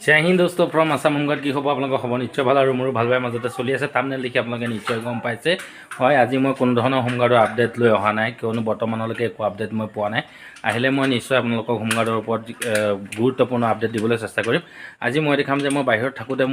জয় হিন্দ দোস্ত from Assam home guard কি খবৰ আপোনালোকৰ খবৰ নিশ্চয় ভাল আৰু মোৰো ভাল বেয়া মাজতে চলি আছে থাম্বনেল দেখি আপোনালোকে নিশ্চয় গম পাইছে হয় আজি মই কোনো ধৰণৰ হোমগাৰ্ডৰ আপডেট লৈ অহা নাই কিয়নো বৰ্তমানলৈকে একো আপডেট মই পোৱা নাই আহিলে মই নিশ্চয় আপোনালোকক হোমগাৰ্ডৰ ওপৰত গুৰুত্বপূৰ্ণ আপডেট দিবলৈ চেষ্টা কৰিম আজি মই দেখাম যে মই বাহিৰত থাকোঁতে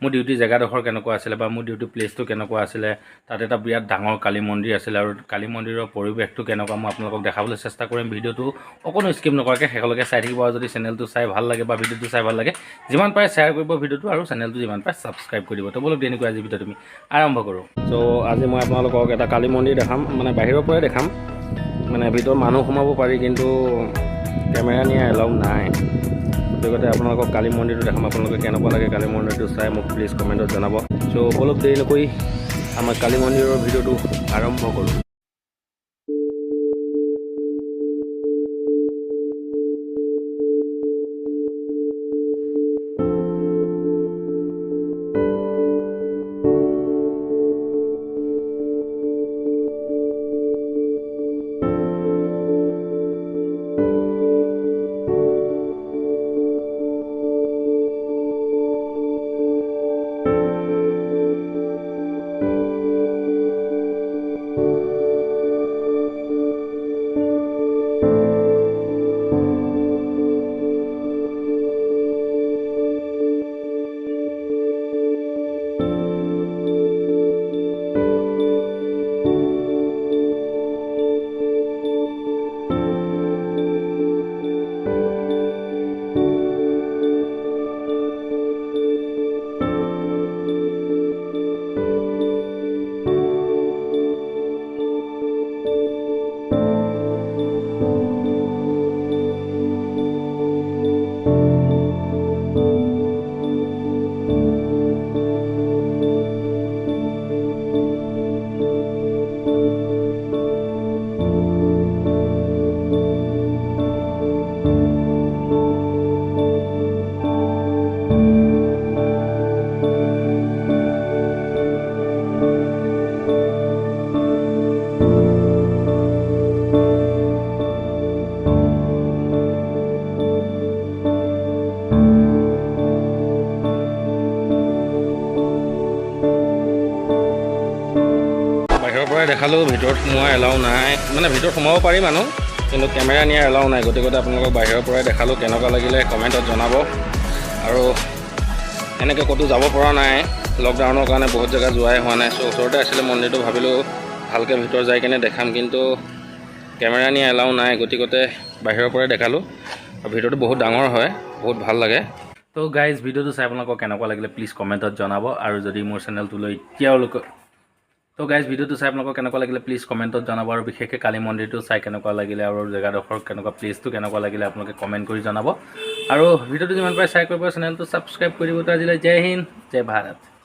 মোৰ ডিউটি জেগাডোখৰ কেনেকুৱা আছিলে বা মোৰ ডিউটি প্লেচটো কেনেকুৱা আছিলে তাত এটা বিৰাট ডাঙৰ কালী মন্দিৰ আছিলে আৰু কালী মন্দিৰৰ পৰিৱেশটো কেনেকুৱা মই আপোনালোকক দেখাবলৈ চেষ্টা কৰিম ভিডিঅ'টো অকণো স্কিপ নকৰাকৈ শেষলৈকে চাই থাকিব আৰু যদি চেনেলটো চাই ভাল লাগে বা ভিডিঅ'টো চাই ভাল লাগে যিমান পাৰে শ্বেয়াৰ কৰিব ভিডিঅ'টো আৰু চেনেলটো যিমান পাৰে ছাবস্ক্ৰাইব কৰি দিব তো বলক তেনেকুৱা আজি ভিডিঅ'টো আমি আৰম্ভ কৰোঁ চ' আজি মই আপোনালোকক এটা কালী মন্দিৰ দেখাম মানে বাহিৰৰ পৰাই দেখাম মানে ভিতৰত মানুহ সোমাব পাৰি কিন্তু কেমেৰা নিয়া এলাউ নাই গতিকে আপোনালোকক কালী মন্দিৰটো দেখাম আপোনালোকে কেনেকুৱা লাগে কালী মন্দিৰটো চাই মোক প্লিজ কমেণ্টত জনাব চ' অলপ দেৰি নকৰি আমাৰ কালী মন্দিৰৰ ভিডিঅ'টো আৰম্ভ কৰোঁ বাহিৰৰ পৰাই দেখালোঁ ভিতৰত সোমোৱা এলাউ নাই মানে ভিতৰত সোমাব পাৰি মানুহ কিন্তু কেমেৰা নিয়া এলাউ নাই গতিকে আপোনালোকক বাহিৰৰ পৰাই দেখালোঁ কেনেকুৱা লাগিলে কমেণ্টত জনাব আৰু এনেকৈ ক'তো যাব পৰা নাই লকডাউনৰ কাৰণে বহুত জেগা যোৱাই হোৱা নাই চ' ওচৰতে আছিলে মন্দিৰটো ভাবিলোঁ ভালকৈ ভিতৰ যাই কিনে দেখাম কিন্তু কেমেৰা নিয়া এলাউ নাই গতিকে বাহিৰৰ পৰাই দেখালোঁ আৰু ভিডিঅ'টো বহুত ডাঙৰ হয় বহুত ভাল লাগে তো গাইজ ভিডিঅ'টো চাই আপোনালোকক কেনেকুৱা লাগিলে প্লিজ কমেণ্টত জনাব আৰু যদি মোৰ চেনেলটোলৈ এতিয়ালৈকে তো গাইজ ভিডিঅ'টো চাই আপোনালোকক কেনেকুৱা লাগিলে প্লিজ কমেণ্টত জনাব আৰু বিশেষকৈ কালী মন্দিৰটো চাই কেনেকুৱা লাগিলে আৰু জেগাডোখৰ কেনেকুৱা প্লেচটো কেনেকুৱা লাগিলে আপোনালোকে কমেণ্ট কৰি জনাব আৰু ভিডিঅ'টো যিমান পাৰে শ্বেয়াৰ কৰিব চেনেলটো ছাবস্ক্ৰাইব কৰি দিব তো আজিলৈ জয় হিন্দ জয় ভাৰত